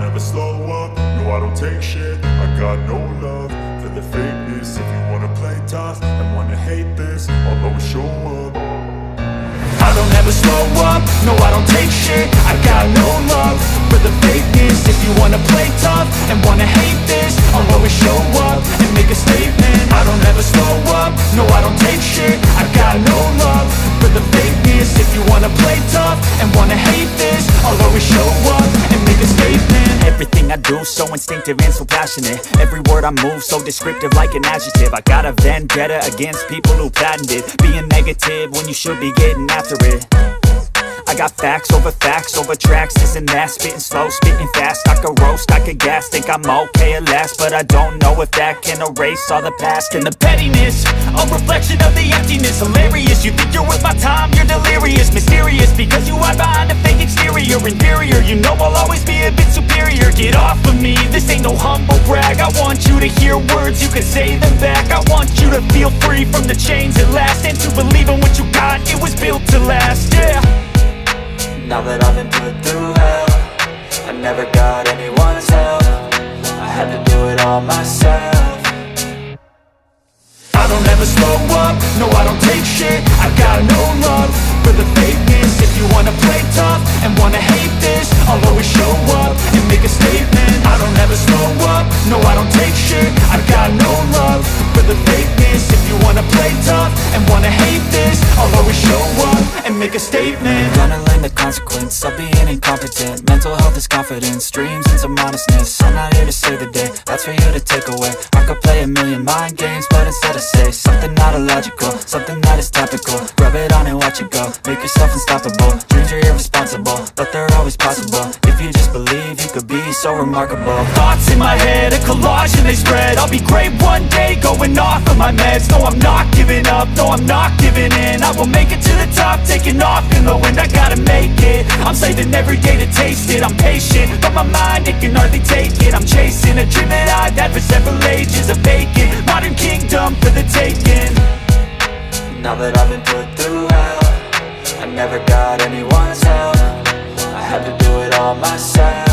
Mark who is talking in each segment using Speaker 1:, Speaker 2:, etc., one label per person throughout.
Speaker 1: never slow up, no I don't take shit. I got no love for the fakeness. If you wanna play tough and wanna hate this, I'll always show up.
Speaker 2: I don't ever slow up, no I don't take shit. I got no love for the fakeness. If you wanna play tough and wanna hate this, I'll always show up and make a statement. I don't ever slow up, no I don't take shit. I got no love for the fakeness. If you wanna play tough and wanna hate this, I'll always show up and make a statement.
Speaker 3: Everything I do so instinctive and so passionate. Every word I move so descriptive like an adjective. I got a vendetta against people who patented being negative when you should be getting after it. I got facts over tracks, this and that. Spitting slow, spitting fast. I could roast, I could gas. Think I'm okay at last, but I don't know if that can erase all the past. And the pettiness, a reflection of the emptiness. Hilarious, you think you're worth my time, you're delirious. Mysterious, because you hide behind a fake exterior. Inferior, you know I'll always be a bit superior. Get off of me, this ain't no humble brag. I want you to hear words, you can say them back. I want you to feel free from the chains at last, and to believe in what you got, it was built to last, yeah.
Speaker 4: Now that I've been put through hell, I never got anyone's help. I had to do it all myself.
Speaker 2: I don't ever slow up, no I don't take shit. I got no love for the fakeness. If you wanna play tough and wanna hate this, I'll always show up and make a statement. I don't ever slow up, no I don't take shit. I got no love for the fakeness. If you wanna play tough and wanna hate this, I'll always show up and make a statement.
Speaker 4: Gonna learn the consequence of being incompetent. Mental health is confidence, dreams and some honestness. I'm not here to save the day, that's for you to take away. I could play a million mind games, but instead I say something not illogical, something that is topical. Rub it on and watch it go, make yourself unstoppable. Dreams are irresponsible, but they're always possible. If you just believe, you could be so remarkable.
Speaker 2: Thoughts in my head, a collage and they spread. I'll be great one day, going off of my meds. No, I'm not giving up, no, I'm not giving in. I will make it to the top, taking off in the wind. I gotta make it, I'm saving every day to taste it. I'm patient, but my mind, it can hardly take it. I'm chasing a dream that I've had for several ages. A vacant, modern kingdom for the taking.
Speaker 4: Now that I've been put through hell, I never got anyone's help. I had to do it all myself.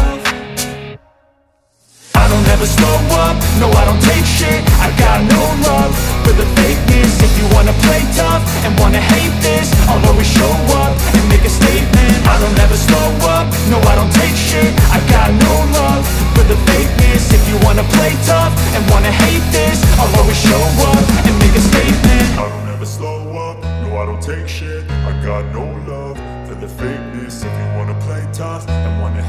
Speaker 2: I don't ever slow up, no I don't take shit. I got no love for the fakeness. If you wanna play tough and wanna hate this, I'll always show up and make a statement. I don't ever slow up, no I don't take shit. I got no love for the fakeness. If you wanna play tough and wanna hate this, I'll always show up and make a statement.
Speaker 1: I don't ever slow up, no I don't take shit. I got no love for the fakeness. If you wanna play tough and wanna hate